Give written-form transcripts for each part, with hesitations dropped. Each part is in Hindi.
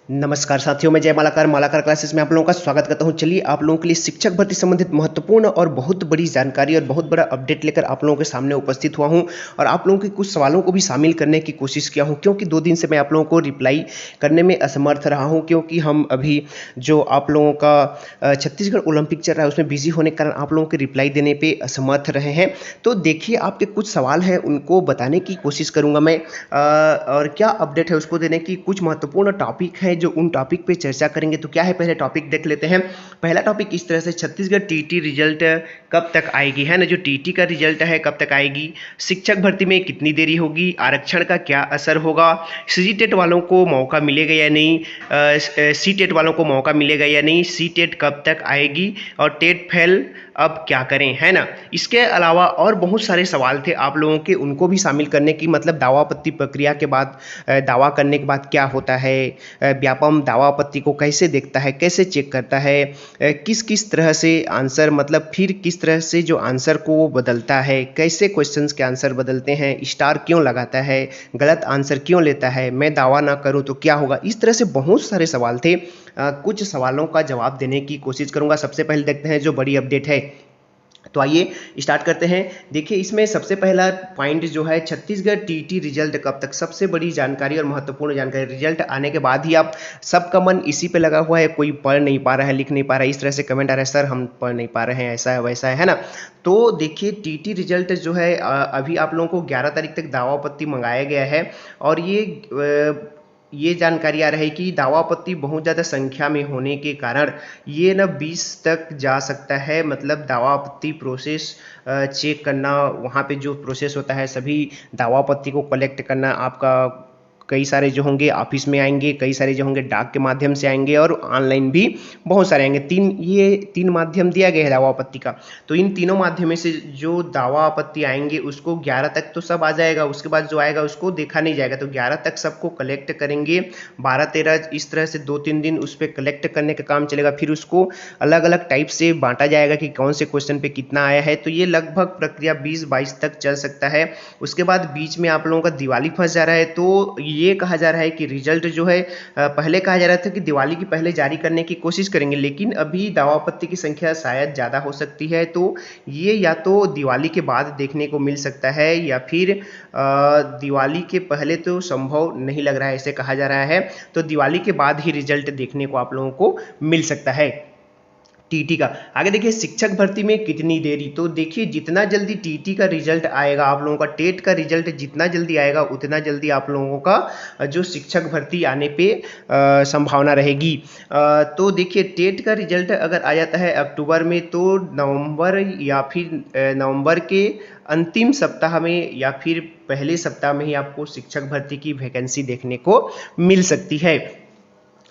नमस्कार साथियों, मैं जय मालाकार मालाकार क्लासेस में आप लोगों का स्वागत करता हूं। चलिए आप लोगों के लिए शिक्षक भर्ती संबंधित महत्वपूर्ण और बहुत बड़ी जानकारी और बहुत बड़ा अपडेट लेकर आप लोगों के सामने उपस्थित हुआ हूं और आप लोगों के कुछ सवालों को भी शामिल करने की कोशिश किया हूं, क्योंकि 2 दिन से मैं आप लोगों को रिप्लाई करने में असमर्थ रहा हूं, क्योंकि हम अभी जो आप लोगों का छत्तीसगढ़ ओलंपिक चल रहा है उसमें बिजी होने के कारण आप लोगों के रिप्लाई देने पर असमर्थ रहे हैं। तो देखिए, आपके कुछ सवाल हैं उनको बताने की कोशिश करूँगा मैं, और क्या अपडेट है उसको देने की। कुछ महत्वपूर्ण टॉपिक है जो उन टॉपिक पे चर्चा करेंगे। तो क्या है, पहले टॉपिक देख लेते हैं। पहला टॉपिक इस तरह से, छत्तीसगढ़ टीटी रिजल्ट कब तक आएगी, है ना। जो टीटी का रिजल्ट है कब तक आएगी, शिक्षक भर्ती में कितनी देरी होगी, आरक्षण का क्या असर होगा, सी टेट वालों को मौका मिलेगा या नहीं, सी टेट वालों को मौका मिलेगा या नहीं, सी टेट कब तक आएगी और टेट फेल अब क्या करें, है ना। इसके अलावा और बहुत सारे सवाल थे आप लोगों के, उनको भी शामिल करने की, मतलब दावा आपत्ति प्रक्रिया के बाद दावा करने के बाद क्या होता है, व्यापम दावा आपत्ति को कैसे देखता है, कैसे चेक करता है, किस किस तरह से आंसर, मतलब फिर किस तरह से जो आंसर को वो बदलता है, कैसे क्वेश्चंस के आंसर बदलते हैं, स्टार क्यों लगाता है, गलत आंसर क्यों लेता है, मैं दावा ना करूं तो क्या होगा। इस तरह से बहुत सारे सवाल थे। कुछ सवालों का जवाब देने की कोशिश करूंगा। सबसे पहले देखते हैं जो बड़ी अपडेट है, तो आइए स्टार्ट करते हैं। देखिए, इसमें सबसे पहला पॉइंट जो है, छत्तीसगढ़ टीटी रिजल्ट कब तक, सबसे बड़ी जानकारी और महत्वपूर्ण जानकारी। रिजल्ट आने के बाद ही आप, सबका मन इसी पे लगा हुआ है, कोई पढ़ नहीं पा रहा है, लिख नहीं पा रहा है, इस तरह से कमेंट आ रहा है, सर हम पढ़ नहीं पा रहे हैं, ऐसा है वैसा है ना। तो देखिए, टीटी रिजल्ट जो है अभी आप लोगों को 11 तारीख तक दावा आपत्ति मंगाया गया है, और ये जानकारी आ रही है कि दावा आपत्ति बहुत ज़्यादा संख्या में होने के कारण ये ना 20 तक जा सकता है। मतलब दावा आपत्ति प्रोसेस चेक करना, वहाँ पे जो प्रोसेस होता है, सभी दावा आपत्ति को कलेक्ट करना, आपका कई सारे जो होंगे ऑफिस में आएंगे, कई सारे जो होंगे डाक के माध्यम से आएंगे, और ऑनलाइन भी बहुत सारे आएंगे। ये तीन माध्यम दिया गया है दावा आपत्ति का। तो इन तीनों माध्यम में से जो दावा आपत्ति आएंगे उसको 11 तक तो सब आ जाएगा, उसके बाद जो आएगा उसको देखा नहीं जाएगा। तो 11 तक सबको कलेक्ट करेंगे, 12-13 इस तरह से 2-3 दिन उस पर कलेक्ट करने का काम चलेगा। फिर उसको अलग अलग टाइप से बांटा जाएगा कि कौन से क्वेश्चन पे कितना आया है। तो ये लगभग प्रक्रिया 20-22 तक चल सकता है। उसके बाद बीच में आप लोगों का दिवाली फंस जा रहा है। तो ये कहा जा रहा है कि रिजल्ट जो है, पहले कहा जा रहा था कि दिवाली की पहले जारी करने की कोशिश करेंगे, लेकिन अभी दावा आपत्ति की संख्या शायद ज़्यादा हो सकती है। तो ये या तो दिवाली के बाद देखने को मिल सकता है, या फिर दिवाली के पहले तो संभव नहीं लग रहा है, ऐसे कहा जा रहा है। तो दिवाली के बाद ही रिजल्ट देखने को आप लोगों को मिल सकता है टीटी का। आगे देखिए, शिक्षक भर्ती में कितनी देरी। तो देखिए, जितना जल्दी टीटी का रिजल्ट आएगा, आप लोगों का टेट का रिजल्ट जितना जल्दी आएगा, उतना जल्दी आप लोगों का जो शिक्षक भर्ती आने पे संभावना रहेगी। तो देखिए, टेट का रिजल्ट अगर आ जाता है अक्टूबर में, तो नवंबर या फिर नवंबर के अंतिम सप्ताह में या फिर पहले सप्ताह में ही आपको शिक्षक भर्ती की वैकेंसी देखने को मिल सकती है,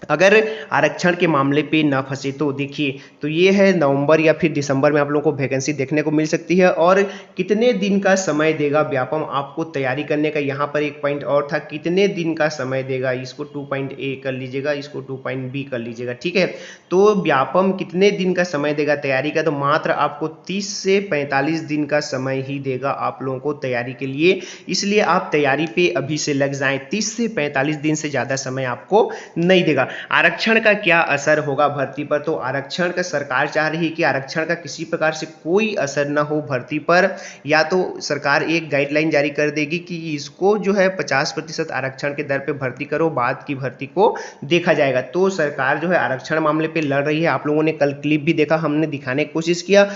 अगर आरक्षण के मामले पे ना फंसे तो। देखिए, तो ये है नवंबर या फिर दिसंबर में आप लोगों को वैकेंसी देखने को मिल सकती है। और कितने दिन का समय देगा व्यापम आपको तैयारी करने का, यहाँ पर एक पॉइंट और था, कितने दिन का समय देगा। इसको 2.A कर लीजिएगा, इसको 2.B कर लीजिएगा, ठीक है। तो व्यापम कितने दिन का समय देगा तैयारी का, तो मात्र आपको 30 से 45 दिन का समय ही देगा आप लोगों को तैयारी के लिए। इसलिए आप तैयारी पे अभी से लग जाएं, 30 से 45 दिन से ज़्यादा समय आपको नहीं देगा। आरक्षण का क्या असर होगा भर्ती पर, तो आरक्षण का सरकार चाह रही है कि आरक्षण का किसी प्रकार से कोई असर ना हो भर्ती पर। या तो सरकार एक गाइडलाइन जारी कर देगी कि इसको जो है 50% आरक्षण के दर पे भर्ती करो, बाद की भर्ती को देखा जाएगा। तो सरकार जो है आरक्षण मामले पे लड़ रही है। आप लोगों ने कल क्लिप भी देखा, हमने दिखाने की कोशिश किया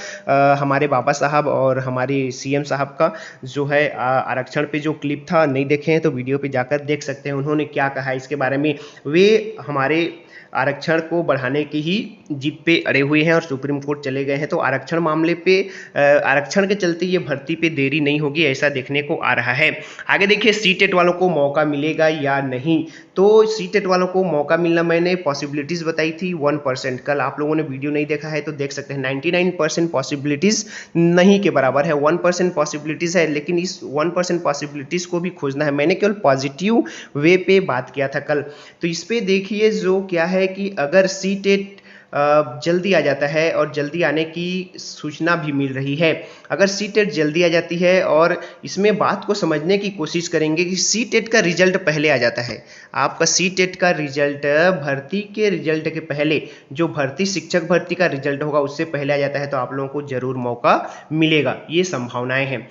हमारे बाबा साहब और हमारे सीएम साहब का जो है आरक्षण पे जो क्लिप था, नहीं देखे हैं तो वीडियो पे जाकर देख सकते हैं उन्होंने क्या कहा इसके बारे में। वे हमारे आरक्षण को बढ़ाने की ही जिद पे अड़े हुए हैं और सुप्रीम कोर्ट चले गए हैं। तो आरक्षण मामले पे, आरक्षण के चलते ये भर्ती पे देरी नहीं होगी, ऐसा देखने को आ रहा है। आगे देखिए, सी टेट वालों को मौका मिलेगा या नहीं। तो सी टेट वालों को मौका मिलना, मैंने पॉसिबिलिटीज़ बताई थी 1%। कल आप लोगों ने वीडियो नहीं देखा है तो देख सकते हैं, 99% पॉसिबिलिटीज़ नहीं के बराबर है, 1% पॉसिबिलिटीज़ है। लेकिन इस 1% पॉसिबिलिटीज़ को भी खोजना है। मैंने केवल पॉजिटिव वे पे बात किया था कल। तो इस पर देखिए, जो क्या है कि अगर सी टेट जल्दी आ जाता है और जल्दी आने की सूचना भी मिल रही है। अगर सीटेट जल्दी आ जाती है और इसमें बात को समझने की कोशिश करेंगे कि सीटेट का रिजल्ट पहले आ जाता है। आपका सीटेट का रिजल्ट भर्ती के रिजल्ट के पहले, जो भर्ती शिक्षक भर्ती का रिजल्ट होगा उससे पहले आ जाता है, तो आप लोगों को जरूर मौका मिलेगा, ये संभावनाएं हैं।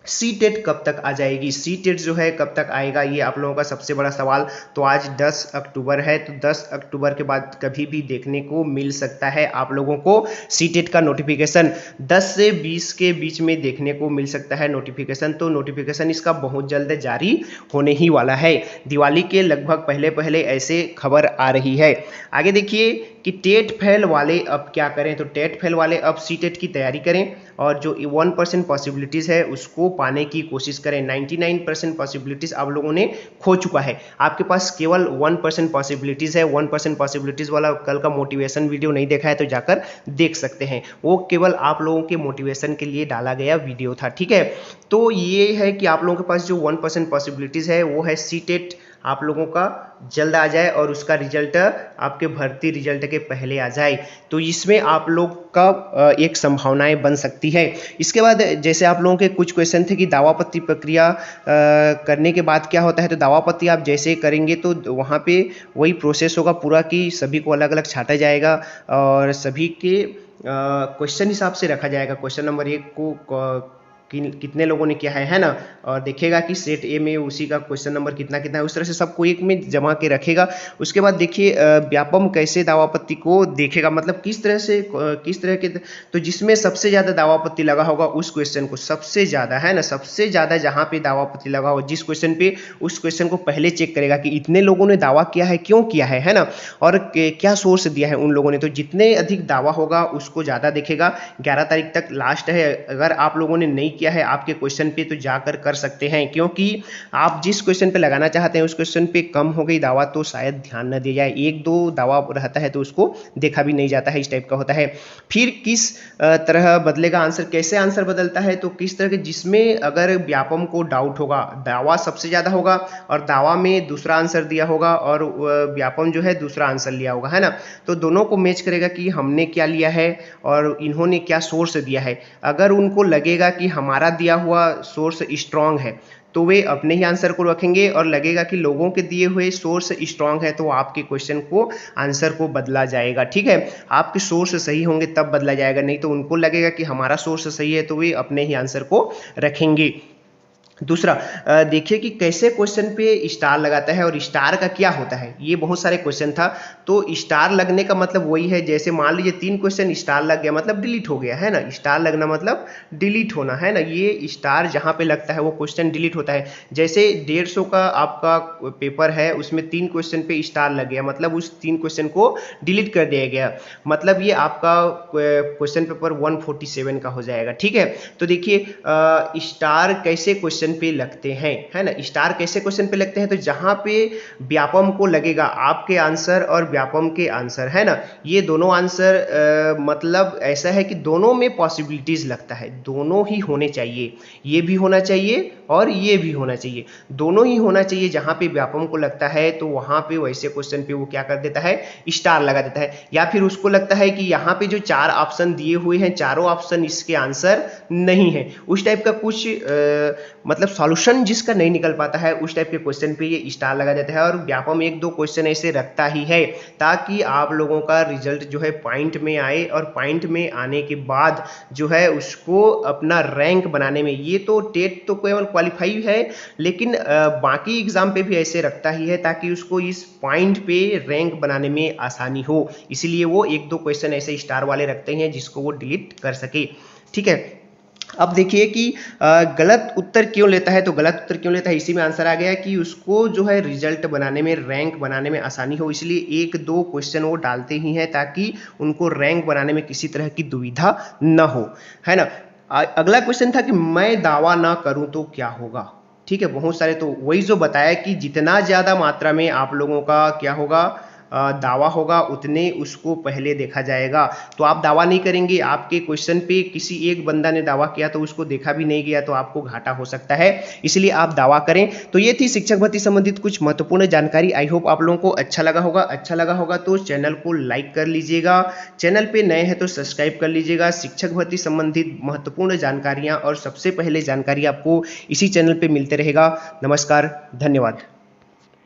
सीटेट कब तक आ जाएगी, सीटेट जो है कब तक आएगा, ये आप लोगों का सबसे बड़ा सवाल। तो आज 10 अक्टूबर है, तो 10 अक्टूबर के बाद कभी भी देखने को मिल सकता है आप लोगों को सीटेट का नोटिफिकेशन। 10 से 20 के बीच में देखने को मिल सकता है नोटिफिकेशन। तो नोटिफिकेशन इसका बहुत जल्द जारी होने ही वाला है। दिवाली के लगभग पहले पहले ऐसे खबर आ रही है। आगे देखिए कि टेट फेल वाले अब क्या करें। तो टेट फेल वाले अब सीटेट की तैयारी करें और जो 1% पॉसिबिलिटीज़ है उसको पाने की कोशिश करें। 99% पॉसिबिलिटीज़ आप लोगों ने खो चुका है, आपके पास केवल 1% पॉसिबिलिटीज़ है। 1% पॉसिबिलिटीज़ वाला कल का मोटिवेशन वीडियो नहीं देखा है तो जाकर देख सकते हैं, वो केवल आप लोगों के मोटिवेशन के लिए डाला गया वीडियो था, ठीक है। तो ये है कि आप लोगों के पास जो 1% पॉसिबिलिटीज़ है वो है सीटेट आप लोगों का जल्द आ जाए और उसका रिजल्ट आपके भर्ती रिजल्ट के पहले आ जाए। तो इसमें आप लोग का एक संभावनाएं बन सकती है। इसके बाद जैसे आप लोगों के कुछ क्वेश्चन थे कि दावापत्ती प्रक्रिया करने के बाद क्या होता है। तो दावापत्ती आप जैसे करेंगे तो वहाँ पे वही प्रोसेस होगा पूरा कि सभी को अलग अलग छांटा जाएगा और सभी के क्वेश्चन हिसाब से रखा जाएगा। क्वेश्चन नंबर 1 को कितने लोगों ने किया है ना, और देखेगा कि सेट ए में उसी का क्वेश्चन नंबर कितना कितना है, उस तरह से सबको एक में जमा के रखेगा। उसके बाद देखिए व्यापम कैसे दावापत्ती को देखेगा, मतलब किस तरह के, तो जिसमें सबसे ज़्यादा दावापत्ती लगा होगा उस क्वेश्चन को सबसे ज़्यादा, है ना, सबसे ज़्यादा जहाँ पे दावापत्ती लगा हो जिस क्वेश्चन पे, उस क्वेश्चन को पहले चेक करेगा कि इतने लोगों ने दावा किया है, क्यों किया है ना, और क्या सोर्स दिया है उन लोगों ने। तो जितने अधिक दावा होगा उसको ज़्यादा देखेगा। 11 तारीख तक लास्ट है, अगर आप लोगों ने नहीं किया है आपके क्वेश्चन पे तो जाकर कर सकते हैं, क्योंकि आप जिस क्वेश्चन पे लगाना चाहते हैं उस क्वेश्चन पे कम हो गई दावा तो शायद ध्यान न दिया जाए। 1-2 दावा रहता है तो उसको देखा भी नहीं जाता है, इस टाइप का होता है। फिर किस तरह बदलेगा आंसर, कैसे आंसर बदलता है, तो किस तरह के, जिसमें अगर व्यापम को डाउट होगा, दावा सबसे ज्यादा होगा और दावा में दूसरा आंसर दिया होगा और व्यापम जो है दूसरा आंसर लिया होगा, है ना, तो दोनों को मैच करेगा कि हमने क्या लिया है और इन्होंने क्या सोर्स दिया है। अगर उनको लगेगा कि हमारा दिया हुआ सोर्स स्ट्रांग है तो वे अपने ही आंसर को रखेंगे, और लगेगा कि लोगों के दिए हुए सोर्स स्ट्रांग है तो आपके क्वेश्चन को आंसर को बदला जाएगा, ठीक है। आपके सोर्स सही होंगे तब बदला जाएगा, नहीं तो उनको लगेगा कि हमारा सोर्स सही है तो वे अपने ही आंसर को रखेंगे। दूसरा देखिए कि कैसे क्वेश्चन पे स्टार लगाता है और स्टार का क्या होता है। ये बहुत सारे क्वेश्चन था, तो स्टार लगने का मतलब वही है, जैसे मान लीजिए 3 क्वेश्चन स्टार लग गया मतलब डिलीट हो गया, है ना। स्टार लगना मतलब डिलीट होना, है ना। ये स्टार जहाँ पे लगता है वो क्वेश्चन डिलीट होता है। जैसे 150 का आपका पेपर है, उसमें 3 क्वेश्चन पे स्टार लग गया मतलब उस 3 क्वेश्चन को डिलीट कर दिया गया, मतलब ये आपका क्वेश्चन पेपर 147 का हो जाएगा, ठीक है। तो देखिए स्टार कैसे क्वेश्चन पे लगते हैं, है ना। स्टार कैसे क्वेश्चन पे लगते हैं, तो जहां पे व्यापम को लगेगा आपके आंसर और व्यापम के आंसर, है ना, ये दोनों आंसर मतलब ऐसा है कि दोनों में पॉसिबिलिटीज लगता है, दोनों ही होने चाहिए, ये भी होना चाहिए और ये भी होना चाहिए, दोनों ही होना चाहिए। जहां पे व्यापम को लगता है तो वहां पे वैसे क्वेश्चन पे वो क्या कर देता है, स्टार लगा देता है। या फिर उसको लगता है कि यहाँ पे जो 4 ऑप्शन दिए हुए हैं चारों ऑप्शन इसके आंसर नहीं है, उस टाइप का कुछ मतलब सॉल्यूशन जिसका नहीं निकल पाता है उस टाइप के क्वेश्चन पे ये स्टार लगा देता है। और व्यापम 1-2 क्वेश्चन ऐसे रखता ही है ताकि आप लोगों का रिजल्ट जो है पॉइंट में आए, और पॉइंट में आने के बाद जो है उसको अपना रैंक बनाने में, ये तो टेट तो केवल क्वालिफाई है लेकिन बाकी एग्जाम पे भी ऐसे रखता ही है ताकि उसको इस पॉइंट पे रैंक बनाने में आसानी हो, इसीलिए वो 1-2 क्वेश्चन ऐसे स्टार वाले रखते हैं जिसको वो डिलीट कर सके, ठीक है। अब देखिए कि गलत उत्तर क्यों लेता है, तो गलत उत्तर क्यों लेता है इसी में आंसर आ गया कि उसको जो है रिजल्ट बनाने में, रैंक बनाने में आसानी हो, इसलिए 1-2 क्वेश्चन वो डालते ही हैं ताकि उनको रैंक बनाने में किसी तरह की दुविधा न हो, है ना। अगला क्वेश्चन था कि मैं दावा ना करूं तो क्या होगा, ठीक है। बहुत सारे, तो वही जो बताया कि जितना ज्यादा मात्रा में आप लोगों का क्या होगा, दावा होगा उतने उसको पहले देखा जाएगा। तो आप दावा नहीं करेंगे, आपके क्वेश्चन पे किसी एक बंदा ने दावा किया तो उसको देखा भी नहीं गया तो आपको घाटा हो सकता है, इसलिए आप दावा करें। तो ये थी शिक्षक भर्ती संबंधित कुछ महत्वपूर्ण जानकारी। आई होप आप लोगों को अच्छा लगा होगा। अच्छा लगा होगा तो चैनल को लाइक कर लीजिएगा, चैनल पे नए हैं तो सब्सक्राइब कर लीजिएगा। शिक्षक भर्ती संबंधित महत्वपूर्ण जानकारियां और सबसे पहले जानकारी आपको इसी चैनल पे मिलते रहेगा। नमस्कार, धन्यवाद।